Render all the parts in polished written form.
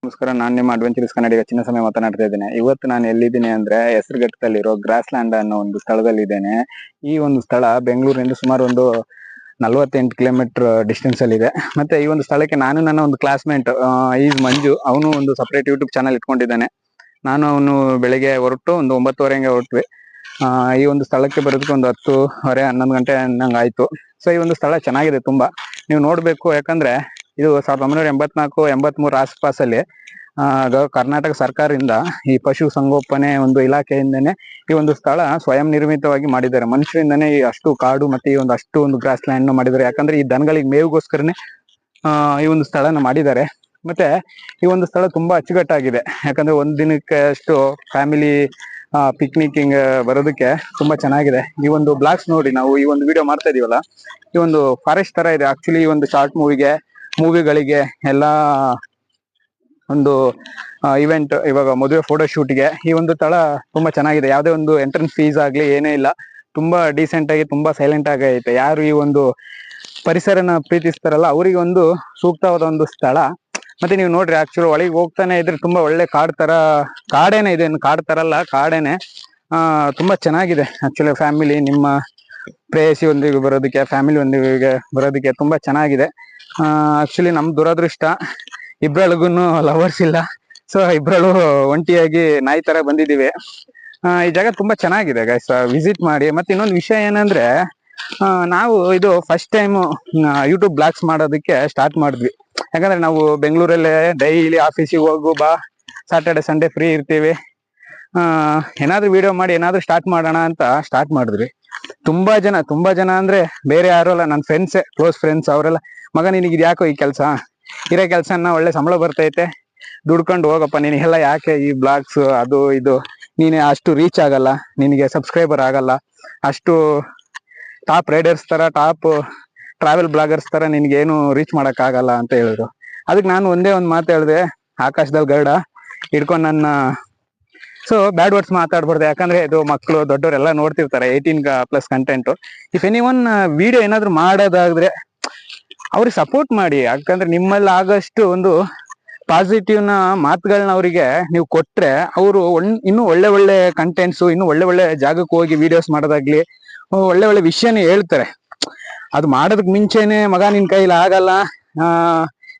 ನಮಸ್ಕಾರ, ನಾನು ನಿಮ್ಮ ಅಡ್ವೆಂಚರ್ಸ್ ಕನ್ನಡಿಗ ಚಿನ್ನ ಸಮಯ ಮಾತನಾಡ್ತಾ ಇದ್ದೇನೆ. ಇವತ್ತು ನಾನು ಎಲ್ಲಿದ್ದೀನಿ ಅಂದ್ರೆ ಹೆಸರುಘಟ್ಟದಲ್ಲಿರೋ ಗ್ರಾಸ್ ಲ್ಯಾಂಡ್ ಅನ್ನೋ ಒಂದು ಸ್ಥಳದಲ್ಲಿದ್ದೇನೆ. ಈ ಒಂದು ಸ್ಥಳ ಬೆಂಗಳೂರಿನಿಂದ ಸುಮಾರು ಒಂದು 48 ಕಿಲೋಮೀಟರ್ ಡಿಸ್ಟೆನ್ಸ್ ಅಲ್ಲಿ ಇದೆ. ಮತ್ತೆ ಈ ಒಂದು ಸ್ಥಳಕ್ಕೆ ನಾನು ನನ್ನ ಒಂದು ಕ್ಲಾಸ್ಮೇಟ್ ಈಸ್ ಮಂಜು, ಅವನು ಒಂದು ಸಪರೇಟ್ ಯೂಟ್ಯೂಬ್ ಚಾನಲ್ ಇಟ್ಕೊಂಡಿದ್ದಾನೆ. ನಾನು ಅವನು ಬೆಳಿಗ್ಗೆ ಹೊರಟು ಒಂದು 9:30 ಹಂಗೆ ಹೊರಟ್ವಿ. ಈ ಒಂದು ಸ್ಥಳಕ್ಕೆ ಬರೋದಕ್ಕೆ ಒಂದು 10:30 11 ಗಂಟೆ ಅನ್ನಂಗೆ ಆಯ್ತು. ಸೊ ಈ ಒಂದು ಸ್ಥಳ ಚೆನ್ನಾಗಿದೆ, ತುಂಬಾ ನೀವು ನೋಡ್ಬೇಕು. ಯಾಕಂದ್ರೆ ಇದು 1984-83 ಆಸ್ಪಾಸಲ್ಲಿ ಕರ್ನಾಟಕ ಸರ್ಕಾರದಿಂದ ಈ ಪಶು ಸಂಗೋಪನೆ ಒಂದು ಇಲಾಖೆಯಿಂದನೇ ಈ ಒಂದು ಸ್ಥಳ ಸ್ವಯಂ ನಿರ್ಮಿತವಾಗಿ ಮಾಡಿದ್ದಾರೆ. ಮನುಷ್ಯರಿಂದನೇ ಈ ಅಷ್ಟು ಕಾಡು ಮತ್ತೆ ಈ ಒಂದು ಅಷ್ಟು ಒಂದು ಗ್ರಾಸ್ ಲ್ಯಾಂಡ್ ಮಾಡಿದ್ದಾರೆ. ಯಾಕಂದ್ರೆ ಈ ದನಗಳಿಗೆ ಮೇವಿಗೋಸ್ಕರನೇ ಈ ಒಂದು ಸ್ಥಳನ ಮಾಡಿದ್ದಾರೆ. ಮತ್ತೆ ಈ ಒಂದು ಸ್ಥಳ ತುಂಬಾ ಅಚ್ಚುಕಟ್ಟಾಗಿದೆ. ಯಾಕಂದ್ರೆ ಒಂದ್ ದಿನಕ್ಕೆ ಅಷ್ಟು ಫ್ಯಾಮಿಲಿ ಪಿಕ್ನಿಕ್ಕಿಂಗ್ ಬರೋದಕ್ಕೆ ತುಂಬಾ ಚೆನ್ನಾಗಿದೆ. ಈ ಒಂದು ಬ್ಲಾಗ್ಸ್ ನೋಡಿ, ನಾವು ಈ ಒಂದು ವಿಡಿಯೋ ಮಾಡ್ತಾ ಇದೀವಲ್ಲ, ಈ ಒಂದು ಫಾರೆಸ್ಟ್ ತರ ಇದೆ. ಆಕ್ಚುಲಿ ಈ ಒಂದು ಶಾರ್ಟ್ ಮೂವಿಗಳಿಗೆ ಎಲ್ಲ ಒಂದು ಇವೆಂಟ್, ಇವಾಗ ಮದುವೆ ಫೋಟೋ ಶೂಟ್ಗೆ ಈ ಒಂದು ಸ್ಥಳ ತುಂಬಾ ಚೆನ್ನಾಗಿದೆ. ಯಾವುದೇ ಒಂದು ಎಂಟ್ರೆನ್ಸ್ ಫೀಸ್ ಆಗ್ಲಿ ಏನೇ ಇಲ್ಲ, ತುಂಬಾ ಡೀಸೆಂಟ್ ಆಗಿ ತುಂಬಾ ಸೈಲೆಂಟ್ ಆಗಿ ಐತೆ. ಯಾರು ಈ ಒಂದು ಪರಿಸರನ ಪ್ರೀತಿಸ್ತಾರಲ್ಲ ಅವರಿಗೆ ಒಂದು ಸೂಕ್ತವಾದ ಒಂದು ಸ್ಥಳ. ಮತ್ತೆ ನೀವು ನೋಡ್ರಿ, ಆಕ್ಚುಲಿ ಒಳಗೆ ಹೋಗ್ತಾನೆ ಇದ್ರೆ ತುಂಬಾ ಒಳ್ಳೆ ಕಾಡೇನೆ ಇದೆ. ಕಾಡ್ ತರಲ್ಲ, ಕಾಡೇನೆ. ತುಂಬಾ ಚೆನ್ನಾಗಿದೆ. ಆಕ್ಚುಲಿ ಫ್ಯಾಮಿಲಿ, ನಿಮ್ಮ ಪ್ರೇಯಸಿ ಒಂದಿಗೆ ಬರೋದಕ್ಕೆ, ಫ್ಯಾಮಿಲಿ ಒಂದಿಗೆ ಬರೋದಕ್ಕೆ ತುಂಬಾ ಚೆನ್ನಾಗಿದೆ. ಆಕ್ಚುಲಿ ನಮ್ ದುರದೃಷ್ಟ, ಇಬ್ರೊಳಗುನು ಲವರ್ಸ್ ಇಲ್ಲ. ಸೊ ಇಬ್ರಳು ಒಂಟಿಯಾಗಿ ನಾಯಿ ತರ ಬಂದಿದೀವಿ. ಈ ಜಾಗ ತುಂಬಾ ಚೆನ್ನಾಗಿದೆ ಗೈಸ್, ವಿಸಿಟ್ ಮಾಡಿ. ಮತ್ತೆ ಇನ್ನೊಂದು ವಿಷಯ ಏನಂದ್ರೆ, ನಾವು ಇದು ಫಸ್ಟ್ ಟೈಮ್ ಯೂಟ್ಯೂಬ್ ಬ್ಲಾಗ್ಸ್ ಮಾಡೋದಕ್ಕೆ ಸ್ಟಾರ್ಟ್ ಮಾಡಿದ್ವಿ. ಯಾಕಂದ್ರೆ ನಾವು ಬೆಂಗಳೂರಲ್ಲೇ ಡೈಲಿ ಆಫೀಸಿಗೆ ಹೋಗು ಬಾ, ಸಾಟರ್ಡೆ ಸಂಡೇ ಫ್ರೀ ಇರ್ತೀವಿ. ಏನಾದ್ರು ವಿಡಿಯೋ ಮಾಡಿ ಏನಾದ್ರು ಸ್ಟಾರ್ಟ್ ಮಾಡೋಣ ಅಂತ ಸ್ಟಾರ್ಟ್ ಮಾಡಿದ್ವಿ. ತುಂಬಾ ಜನ ಅಂದ್ರೆ ಬೇರೆ ಯಾರು ಅಲ್ಲ, ನನ್ನ ಫ್ರೆಂಡ್ಸೇ, ಕ್ಲೋಸ್ ಫ್ರೆಂಡ್ಸ್. ಅವರೆಲ್ಲ, ಮಗ ನಿನಗೆ ಇದು ಯಾಕೋ ಈ ಕೆಲಸ, ಇರೋ ಕೆಲ್ಸನ ಒಳ್ಳೆ ಸಂಬಳ ಬರ್ತೈತೆ, ದುಡ್ಕೊಂಡು ಹೋಗಪ್ಪ, ನಿನಗೆಲ್ಲ ಯಾಕೆ ಈ ಬ್ಲಾಗ್ಸ್ ಅದು ಇದು, ನೀನೆ ಅಷ್ಟು ರೀಚ್ ಆಗಲ್ಲ, ನಿನಗೆ ಸಬ್ಸ್ಕ್ರೈಬರ್ ಆಗಲ್ಲ, ಅಷ್ಟು ಟಾಪ್ ರೈಡರ್ಸ್ ತರ, ಟಾಪ್ ಟ್ರಾವೆಲ್ ಬ್ಲಾಗರ್ಸ್ ತರ ನಿನ್ಗೇನು ರೀಚ್ ಮಾಡಕ್ ಆಗಲ್ಲ ಅಂತ ಹೇಳಿದ್ರು. ಅದಕ್ಕೆ ನಾನು ಒಂದೇ ಒಂದು ಮಾತು ಹೇಳಿದೆ, ಆಕಾಶದಲ್ಲಿ ಗರುಡ ಹಿಡ್ಕೊಂಡು ನನ್ನ. ಸೊ ಬ್ಯಾಡ್ ವರ್ಡ್ಸ್ ಮಾತಾಡ್ಬಾರ್ದು, ಯಾಕಂದ್ರೆ ಇದು ಮಕ್ಕಳು ದೊಡ್ಡವರೆಲ್ಲ ನೋಡ್ತಿರ್ತಾರೆ, 18+ content. If any one video ಏನಾದ್ರು ಮಾಡೋದಾದ್ರೆ ಅವ್ರಿಗೆ ಸಪೋರ್ಟ್ ಮಾಡಿ. ಯಾಕಂದ್ರೆ ನಿಮ್ಮಲ್ಲಿ ಆಗಷ್ಟು ಒಂದು ಪಾಸಿಟಿವ್ ನ ಮಾತುಗಳನ್ನ ಅವರಿಗೆ ನೀವು ಕೊಟ್ರೆ, ಅವರು ಇನ್ನೂ ಒಳ್ಳೆ ಕಂಟೆಂಟ್ಸ್, ಇನ್ನೂ ಒಳ್ಳೆ ಜಾಗಕ್ಕೆ ಹೋಗಿ ವಿಡಿಯೋಸ್ ಮಾಡೋದಾಗ್ಲಿ, ಒಳ್ಳೆ ವಿಷಯನೇ ಹೇಳ್ತಾರೆ. ಅದು ಮಾಡೋದಕ್ ಮುಂಚೆನೆ, ಮಗ ನಿನ್ ಕೈಲಿ ಆಗಲ್ಲ,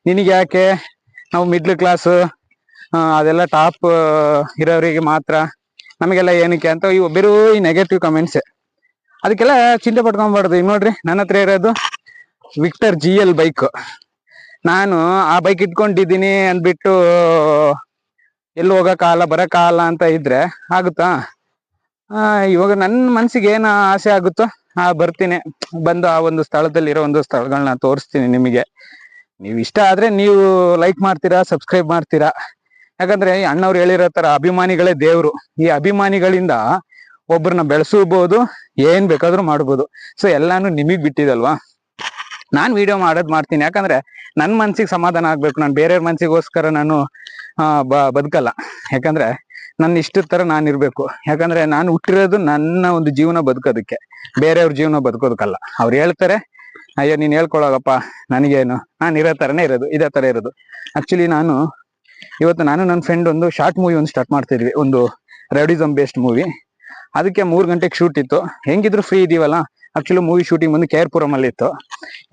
ನಿನಗೆ ಯಾಕೆ, ನಾವು ಮಿಡ್ಲ್ ಕ್ಲಾಸ್, ಅದೆಲ್ಲ ಟಾಪ್ ಇರೋರಿಗೆ ಮಾತ್ರ, ನಮಗೆಲ್ಲ ಏನಕ್ಕೆ ಅಂತ ಇವು ಬೇರೆ ಈ ನೆಗೆಟಿವ್ ಕಮೆಂಟ್ಸ್. ಅದಕ್ಕೆಲ್ಲ ಚಿಂತೆ ಪಟ್ಕೊಂಡ್ಬಾರ್ದು. ಈಗ ನೋಡ್ರಿ, ನನ್ನ ಹತ್ರ ಇರೋದು ವಿಕ್ಟರ್ GL ಬೈಕ್. ನಾನು ಆ ಬೈಕ್ ಇಟ್ಕೊಂಡಿದ್ದೀನಿ ಅಂದ್ಬಿಟ್ಟು ಎಲ್ಲಿ ಹೋಗಕ್ಕಾಗಲ್ಲ, ಬರಕ್ಕಾಗಲ್ಲ ಅಂತ ಇದ್ರೆ ಆಗುತ್ತಾ? ಇವಾಗ ನನ್ನ ಮನ್ಸಿಗೆ ಏನು ಆಸೆ ಆಗುತ್ತೋ ಬರ್ತೀನಿ, ಬಂದು ಆ ಒಂದು ಸ್ಥಳದಲ್ಲಿ ಇರೋ ಒಂದು ಸ್ಥಳಗಳನ್ನ ತೋರಿಸ್ತೀನಿ ನಿಮಗೆ. ನೀವು ಇಷ್ಟ ಆದ್ರೆ ನೀವು ಲೈಕ್ ಮಾಡ್ತೀರಾ, ಸಬ್ಸ್ಕ್ರೈಬ್ ಮಾಡ್ತೀರಾ. ಯಾಕಂದ್ರೆ ಈ ಅಣ್ಣವ್ರು ಹೇಳಿರೋ ತರ ಅಭಿಮಾನಿಗಳೇ ದೇವ್ರು. ಈ ಅಭಿಮಾನಿಗಳಿಂದ ಒಬ್ಬರನ್ನ ಬೆಳೆಸಬಹುದು, ಏನ್ ಬೇಕಾದ್ರೂ ಮಾಡ್ಬೋದು. ಸೊ ಎಲ್ಲಾನು ನಿಮಗ್ ಬಿಟ್ಟಿದಲ್ವಾ. ನಾನ್ ವಿಡಿಯೋ ಮಾಡ್ತೀನಿ, ಯಾಕಂದ್ರೆ ನನ್ ಮನ್ಸಿಗೆ ಸಮಾಧಾನ ಆಗ್ಬೇಕು. ನಾನು ಬೇರೆಯವ್ರ ಮನ್ಸಿಗೋಸ್ಕರ ನಾನು ಬದುಕಲ್ಲ. ಯಾಕಂದ್ರೆ ನನ್ನ ಇಷ್ಟದ ತರ ನಾನು ಇರ್ಬೇಕು. ಯಾಕಂದ್ರೆ ನಾನು ಹುಟ್ಟಿರೋದು ನನ್ನ ಒಂದು ಜೀವನ ಬದುಕೋದಕ್ಕೆ, ಬೇರೆಯವ್ರ ಜೀವನ ಬದುಕೋದಕ್ಕಲ್ಲ. ಅವ್ರು ಹೇಳ್ತಾರೆ, ಅಯ್ಯೋ ನೀನ್ ಹೇಳ್ಕೊಳಗಪ್ಪ, ನನಗೇನು, ನಾನು ಇರೋ ತರನೇ ಇರೋದು, ಇದೇ ತರ ಇರೋದು. ಆಕ್ಚುಲಿ ಇವತ್ತು ನಾನು ನನ್ನ ಫ್ರೆಂಡ್ ಒಂದು ಶಾರ್ಟ್ ಮೂವಿ ಒಂದು ಸ್ಟಾರ್ಟ್ ಮಾಡ್ತಿದ್ವಿ, ಒಂದು ರೌಡಿಸಮ್ ಬೇಸ್ಡ್ ಮೂವಿ. ಅದಕ್ಕೆ 3 ಗಂಟೆಗೆ ಶೂಟ್ ಇತ್ತು. ಹೆಂಗಿದ್ರು ಫ್ರೀ ಇದೀವಲ್ಲ. ಆಕ್ಚುಲಿ ಮೂವಿ ಶೂಟಿಂಗ್ ಬಂದು KR ಪುರಂ ಅಲ್ಲಿ ಇತ್ತು.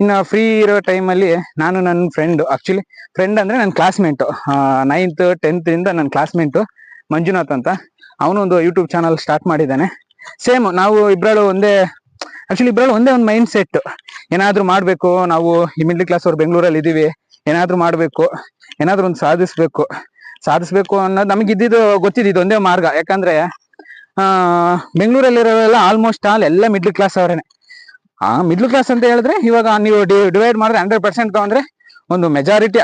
ಇನ್ನು ಫ್ರೀ ಇರೋ ಟೈಮಲ್ಲಿ ನಾನು ನನ್ನ ಫ್ರೆಂಡ್ ಅಂದ್ರೆ ನನ್ನ ಕ್ಲಾಸ್ಮೇಟ್, 9th 10th ಇಂದ ನನ್ನ ಕ್ಲಾಸ್ಮೇಟ್ ಮಂಜುನಾಥ್ ಅಂತ. ಅವನು ಒಂದು ಯೂಟ್ಯೂಬ್ ಚಾನಲ್ ಸ್ಟಾರ್ಟ್ ಮಾಡಿದ್ದಾನೆ. ಸೇಮ್ ನಾವು ಇಬ್ರಳು ಒಂದೇ ಒಂದು ಮೈಂಡ್ ಸೆಟ್. ಏನಾದ್ರೂ ಮಾಡ್ಬೇಕು, ನಾವು ಈ ಮಿಡ್ಲ್ ಕ್ಲಾಸ್ ಅವ್ರು ಬೆಂಗಳೂರಲ್ಲಿ ಇದೀವಿ, ಏನಾದ್ರೂ ಮಾಡ್ಬೇಕು, ಏನಾದ್ರೂ ಒಂದು ಸಾಧಿಸ್ಬೇಕು ಅನ್ನೋದು ನಮಗೆ ಇದ್ದಿದ್ದು ಗೊತ್ತಿದ್ದು ಒಂದೇ ಮಾರ್ಗ. ಯಾಕಂದ್ರೆ ಬೆಂಗಳೂರಲ್ಲಿರೋರೆಲ್ಲ ಆಲ್ಮೋಸ್ಟ್ ಎಲ್ಲ ಮಿಡ್ಲ್ ಕ್ಲಾಸ್ ಅವರೇನೆ. ಮಿಡ್ಲ್ ಕ್ಲಾಸ್ ಅಂತ ಹೇಳಿದ್ರೆ ಇವಾಗ ನೀವು ಡಿವೈಡ್ ಮಾಡಿದ್ರೆ 100% ತಗೊಂಡ್ರೆ ಒಂದು ಮೆಜಾರಿಟಿ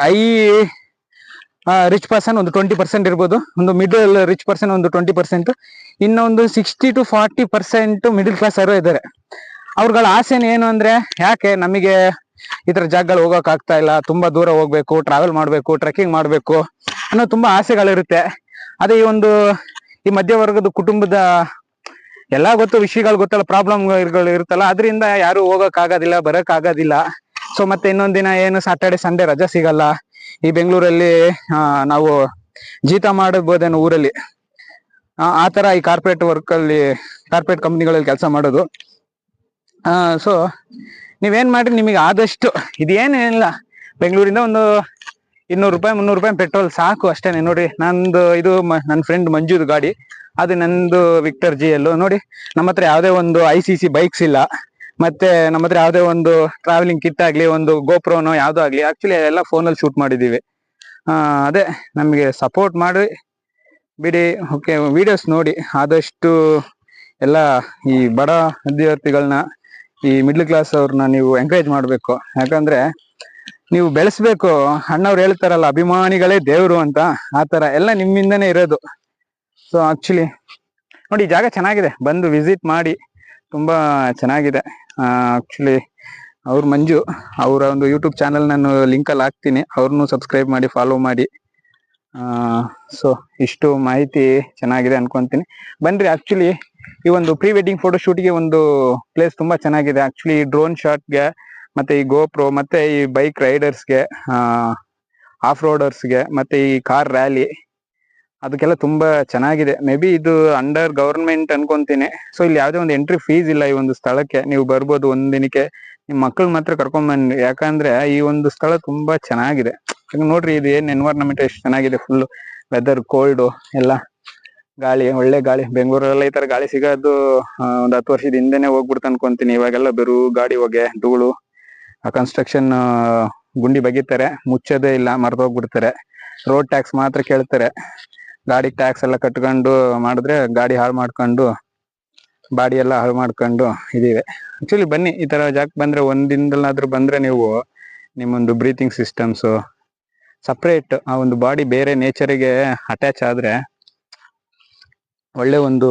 ರಿಚ್ ಪರ್ಸನ್ ಒಂದು 20% ಇರ್ಬೋದು, ಒಂದು ಮಿಡಲ್ ರಿಚ್ ಪರ್ಸನ್ ಒಂದು 20%, ಇನ್ನೊಂದು 60 to 40% ಮಿಡಲ್ ಕ್ಲಾಸ್ ಅವರು ಇದ್ದಾರೆ. ಅವ್ರಗಳ ಆಸೆನ ಏನು ಅಂದ್ರೆ, ಯಾಕೆ ನಮಗೆ ಈ ತರ ಜಾಗಗಳು ಹೋಗಕ್ ಆಗ್ತಾ ಇಲ್ಲ, ತುಂಬಾ ದೂರ ಹೋಗ್ಬೇಕು, ಟ್ರಾವೆಲ್ ಮಾಡ್ಬೇಕು, ಟ್ರೆಕ್ಕಿಂಗ್ ಮಾಡ್ಬೇಕು ಅನ್ನೋ ತುಂಬಾ ಆಸೆಗಳಿರುತ್ತೆ. ಅದೇ ಈ ಮಧ್ಯವರ್ಗದ ಕುಟುಂಬದ ಎಲ್ಲಾ ವಿಷಯಗಳು ಗೊತ್ತಲ್ಲ, ಪ್ರಾಬ್ಲಮ್ಗಳು ಇರುತ್ತಲ್ಲ, ಅದರಿಂದ ಯಾರು ಹೋಗಕ್ ಆಗೋದಿಲ್ಲ, ಬರಕ್ ಆಗೋದಿಲ್ಲ. ಸೊ ಮತ್ತೆ ಇನ್ನೊಂದ್ ದಿನ ಏನು ಸಾಟರ್ಡೆ ಸಂಡೇ ರಜಾ ಸಿಗಲ್ಲ, ಈ ಬೆಂಗಳೂರಲ್ಲಿ ನಾವು ಜೀತ ಮಾಡಬಹುದೇನೋ ಊರಲ್ಲಿ, ಆ ತರ ಈ ಕಾರ್ಪೊರೇಟ್ ವರ್ಕ್ ಅಲ್ಲಿ, ಕಾರ್ಪೊರೇಟ್ ಕಂಪ್ನಿಗಳಲ್ಲಿ ಕೆಲಸ ಮಾಡೋದು. ಸೊ ನೀವೇನ್ ಮಾಡ್ರಿ, ನಿಮಗೆ ಆದಷ್ಟು ಇದೇನಿಲ್ಲ, ಬೆಂಗಳೂರಿಂದ ಒಂದು 200 ರೂಪಾಯಿ 300 ರೂಪಾಯಿ ಪೆಟ್ರೋಲ್ ಸಾಕು ಅಷ್ಟೇನೆ. ನೋಡಿ ನಂದು ಇದು ನನ್ನ ಫ್ರೆಂಡ್ ಮಂಜುದು ಗಾಡಿ, ಅದು ನಂದು ವಿಕ್ಟರ್ GL. ನೋಡಿ ನಮ್ಮ ಹತ್ರ ಯಾವುದೇ ಒಂದು ICC ಬೈಕ್ಸ್ ಇಲ್ಲ, ಮತ್ತೆ ನಮ್ಮ ಹತ್ರ ಯಾವುದೇ ಒಂದು ಟ್ರಾವೆಲಿಂಗ್ ಕಿಟ್ ಆಗ್ಲಿ, ಒಂದು ಗೋಪ್ರೋನೋ ಯಾವ್ದೋ ಆಗ್ಲಿ, ಆಕ್ಚುಲಿ ಎಲ್ಲ ಫೋನಲ್ಲಿ ಶೂಟ್ ಮಾಡಿದೀವಿ. ಅದೇ ನಮಗೆ ಸಪೋರ್ಟ್ ಮಾಡಿ ಬಿಡಿ. ಓಕೆ, ವಿಡಿಯೋಸ್ ನೋಡಿ ಆದಷ್ಟು. ಎಲ್ಲ ಈ ಬಡ ವಿದ್ಯಾರ್ಥಿಗಳನ್ನ, ಈ ಮಿಡ್ಲ್ ಕ್ಲಾಸ್ ಅವ್ರನ್ನ ನೀವು ಎಂಕರೇಜ್ ಮಾಡಬೇಕು. ಯಾಕಂದ್ರೆ ನೀವು ಬೆಳೆಸ್ಬೇಕು. ಅಣ್ಣವ್ರು ಹೇಳ್ತಾರಲ್ಲ, ಅಭಿಮಾನಿಗಳೇ ದೇವ್ರು ಅಂತ, ಆ ತರ ಎಲ್ಲ ನಿಮ್ಮಿಂದನೇ ಇರೋದು. ಸೊ ಆಕ್ಚುಲಿ ನೋಡಿ, ಈ ಜಾಗ ಚೆನ್ನಾಗಿದೆ, ಬಂದು ವಿಸಿಟ್ ಮಾಡಿ, ತುಂಬಾ ಚೆನ್ನಾಗಿದೆ. ಆಕ್ಚುಲಿ ಅವ್ರ ಮಂಜು ಅವರ ಒಂದು ಯೂಟ್ಯೂಬ್ ಚಾನಲ್ ನಾನು ಲಿಂಕಲ್ಲಿ ಹಾಕ್ತೀನಿ, ಅವ್ರನ್ನು ಸಬ್ಸ್ಕ್ರೈಬ್ ಮಾಡಿ, ಫಾಲೋ ಮಾಡಿ. ಸೊ ಇಷ್ಟು ಮಾಹಿತಿ ಚೆನ್ನಾಗಿದೆ ಅನ್ಕೊಂತೀನಿ. ಬನ್ರಿ, ಆಕ್ಚುಲಿ ಈ ಒಂದು ಪ್ರೀ ವೆಡ್ಡಿಂಗ್ ಫೋಟೋ ಶೂಟ್ಗೆ ಒಂದು ಪ್ಲೇಸ್ ತುಂಬಾ ಚೆನ್ನಾಗಿದೆ. ಆಕ್ಚುಲಿ ಡ್ರೋನ್ ಶಾಟ್ಗೆ, ಮತ್ತೆ ಈ ಗೋಪ್ರೋ, ಮತ್ತೆ ಈ ಬೈಕ್ ರೈಡರ್ಸ್ಗೆ, ಆಫ್ ರೋಡರ್ಸ್ಗೆ, ಮತ್ತೆ ಈ ಕಾರ್ ರ್ಯಾಲಿ, ಅದಕ್ಕೆಲ್ಲ ತುಂಬಾ ಚೆನ್ನಾಗಿದೆ. ಮೇ ಬಿ ಇದು ಅಂಡರ್ ಗವರ್ಮೆಂಟ್ ಅನ್ಕೊಂತೀನಿ. ಸೊ ಇಲ್ಲಿ ಯಾವುದೇ ಒಂದು ಎಂಟ್ರಿ ಫೀಸ್ ಇಲ್ಲ. ಈ ಒಂದು ಸ್ಥಳಕ್ಕೆ ನೀವು ಬರ್ಬೋದು ಒಂದಿನಕ್ಕೆ, ನಿಮ್ ಮಕ್ಕಳು ಮಾತ್ರ ಕರ್ಕೊಂಡ್ ಬನ್ನಿ. ಯಾಕಂದ್ರೆ ಈ ಒಂದು ಸ್ಥಳ ತುಂಬಾ ಚೆನ್ನಾಗಿದೆ. ನೋಡ್ರಿ, ಇದು ಏನ್ ಎನ್ವೈರನ್ಮೆಂಟ್ ಎಷ್ಟು ಚೆನ್ನಾಗಿದೆ. ಫುಲ್ ವೆದರ್ ಕೋಲ್ಡ್, ಎಲ್ಲ ಗಾಳಿ, ಒಳ್ಳೆ ಗಾಳಿ. ಬೆಂಗಳೂರಲ್ಲ ಈ ತರ ಗಾಳಿ ಸಿಗೋದು ಒಂದ್ 10 ವರ್ಷದ ಹಿಂದೆನೆ ಹೋಗ್ಬಿಡ್ತು ಅನ್ಕೊಂತೀನಿ. ಇವಾಗೆಲ್ಲ ಬರು ಗಾಡಿ ಹೊಗೆ, ಧೂಳು, ಕನ್ಸ್ಟ್ರಕ್ಷನ್ ಗುಂಡಿ ಬಗಿತಾರೆ, ಮುಚ್ಚೋದೇ ಇಲ್ಲ, ಮರ್ದೋಗ್ಬಿಡ್ತಾರೆ. ರೋಡ್ ಟ್ಯಾಕ್ಸ್ ಮಾತ್ರ ಕೇಳ್ತಾರೆ. ಗಾಡಿ ಟ್ಯಾಕ್ಸ್ ಎಲ್ಲ ಕಟ್ಕೊಂಡು ಮಾಡಿದ್ರೆ ಗಾಡಿ ಹಾಳು ಮಾಡ್ಕೊಂಡು, ಬಾಡಿ ಎಲ್ಲ ಹಾಳು ಮಾಡ್ಕೊಂಡು ಇದೀವಿ. ಆಕ್ಚುಲಿ ಬನ್ನಿ, ಈ ತರ ಜಾಗಕ್ಕೆ ಬಂದ್ರೆ, ಒಂದಿನದಲ್ಲಾದ್ರೂ ಬಂದ್ರೆ ನೀವು ನಿಮ್ಮೊಂದು ಬ್ರೀತಿಂಗ್ ಸಿಸ್ಟಮ್ಸ್ ಸಪ್ರೇಟ್, ಆ ಒಂದು ಬಾಡಿ ಬೇರೆ ನೇಚರಿಗೆ ಅಟ್ಯಾಚ್ ಆದ್ರೆ ಒಳ್ಳೆ ಒಂದು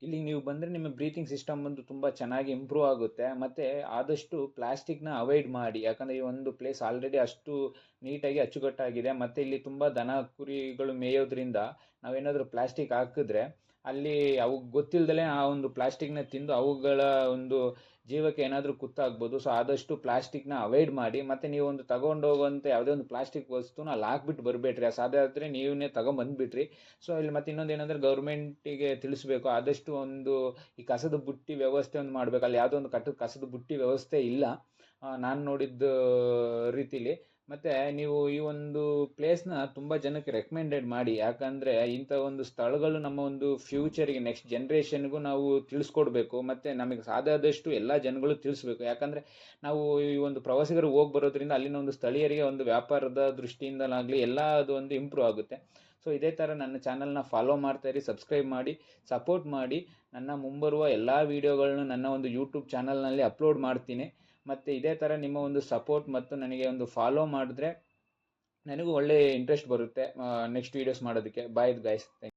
ಇಲ್ಲಿ ನೀವು ಬಂದ್ರೆ ನಿಮ್ಮ ಬ್ರೀತಿಂಗ್ ಸಿಸ್ಟಮ್ ಒಂದು ತುಂಬಾ ಚೆನ್ನಾಗಿ ಇಂಪ್ರೂವ್ ಆಗುತ್ತೆ. ಮತ್ತೆ ಆದಷ್ಟು ಪ್ಲಾಸ್ಟಿಕ್ ನ ಅವಾಯ್ಡ್ ಮಾಡಿ. ಯಾಕಂದ್ರೆ ಈ ಒಂದು ಪ್ಲೇಸ್ ಆಲ್ರೆಡಿ ಅಷ್ಟು ನೀಟಾಗಿ ಅಚ್ಚುಕಟ್ಟಾಗಿದೆ. ಮತ್ತೆ ಇಲ್ಲಿ ತುಂಬಾ ದನ ಕುರಿಗಳು ಮೇಯೋದ್ರಿಂದ ನಾವೇನಾದ್ರೂ ಪ್ಲಾಸ್ಟಿಕ್ ಹಾಕಿದ್ರೆ ಅಲ್ಲಿ ಅವು ಗೊತ್ತಿಲ್ದಲೆ ಆ ಒಂದು ಪ್ಲಾಸ್ಟಿಕ್ ನ ತಿಂದು ಅವುಗಳ ಒಂದು ಜೀವಕ್ಕೆ ಏನಾದ್ರೂ ಕುತ್ತಾಗ್ಬೋದು. ಸೊ ಆದಷ್ಟು ಪ್ಲಾಸ್ಟಿಕ್ ನ ಅವಾಯ್ಡ್ ಮಾಡಿ. ಮತ್ತೆ ನೀವು ಒಂದು ತಗೊಂಡೋಗುವಂತ ಯಾವುದೇ ಒಂದು ಪ್ಲಾಸ್ಟಿಕ್ ವಸ್ತುನ ಅಲ್ಲಿ ಹಾಕ್ಬಿಟ್ಟು ಬರ್ಬೇಡ್ರಿ. ಸಾಧ್ಯ ಆದ್ರೆ ನೀವೇ ತಗೊಂಡ್ಬಂದ್ಬಿಟ್ರಿ. ಸೊ ಇಲ್ಲಿ ಮತ್ತೆ ಇನ್ನೊಂದು ಏನಂದ್ರೆ, ಗೌರ್ಮೆಂಟಿಗೆ ತಿಳಿಸ್ಬೇಕು, ಆದಷ್ಟು ಒಂದು ಈ ಕಸದ ಬುಟ್ಟಿ ವ್ಯವಸ್ಥೆ ಒಂದು ಮಾಡ್ಬೇಕು. ಅಲ್ಲಿ ಯಾವುದೋ ಒಂದು ಕಸದ ಬುಟ್ಟಿ ವ್ಯವಸ್ಥೆ ಇಲ್ಲ ನಾನು ನೋಡಿದ್ದ ರೀತಿಲಿ. ಮತ್ತೆ ನೀವು ಈ ಒಂದು ಪ್ಲೇಸ್ನ ತುಂಬಾ ಜನಕ್ಕೆ ರೆಕಮೆಂಡೆಡ್ ಮಾಡಿ. ಯಾಕಂದ್ರೆ ಇಂಥ ಒಂದು ಸ್ಥಳಗಳು ನಮ್ಮ ಒಂದು ಫ್ಯೂಚರ್ಗೆ, ನೆಕ್ಸ್ಟ್ ಜನರೇಷನ್ಗೂ ನಾವು ತಿಳಿಸ್ಕೊಡ್ಬೇಕು. ಮತ್ತೆ ನಮಗೆ ಸಾಧ್ಯ ಆದಷ್ಟು ಎಲ್ಲ ಜನಗಳು ತಿಳಿಸ್ಬೇಕು. ಯಾಕಂದ್ರೆ ನಾವು ಈ ಒಂದು ಪ್ರವಾಸಿಗರು ಹೋಗಿ ಬರೋದ್ರಿಂದ ಅಲ್ಲಿನ ಒಂದು ಸ್ಥಳೀಯರಿಗೆ ಒಂದು ವ್ಯಾಪಾರದ ದೃಷ್ಟಿಯಿಂದಲಾಗಲಿ ಎಲ್ಲ ಅದು ಒಂದು ಇಂಪ್ರೂವ್ ಆಗುತ್ತೆ. ಸೊ ಇದೇ ಥರ ನನ್ನ ಚಾನಲ್ನ ಫಾಲೋ ಮಾಡ್ತಾ ಇರಿ, ಸಬ್ಸ್ಕ್ರೈಬ್ ಮಾಡಿ, ಸಪೋರ್ಟ್ ಮಾಡಿ. ನನ್ನ ಮುಂಬರುವ ಎಲ್ಲ ವೀಡಿಯೋಗಳನ್ನು ನನ್ನ ಒಂದು ಯೂಟ್ಯೂಬ್ ಚಾನಲ್ನಲ್ಲಿ ಅಪ್ಲೋಡ್ ಮಾಡ್ತೀನಿ. ಮತ್ತು ಇದೇ ಥರ ನಿಮ್ಮ ಒಂದು ಸಪೋರ್ಟ್ ಮತ್ತು ನನಗೆ ಒಂದು ಫಾಲೋ ಮಾಡಿದ್ರೆ ನನಗೂ ಒಳ್ಳೆ ಇಂಟ್ರೆಸ್ಟ್ ಬರುತ್ತೆ ನೆಕ್ಸ್ಟ್ ವೀಡಿಯೋಸ್ ಮಾಡೋದಕ್ಕೆ. Bye guys.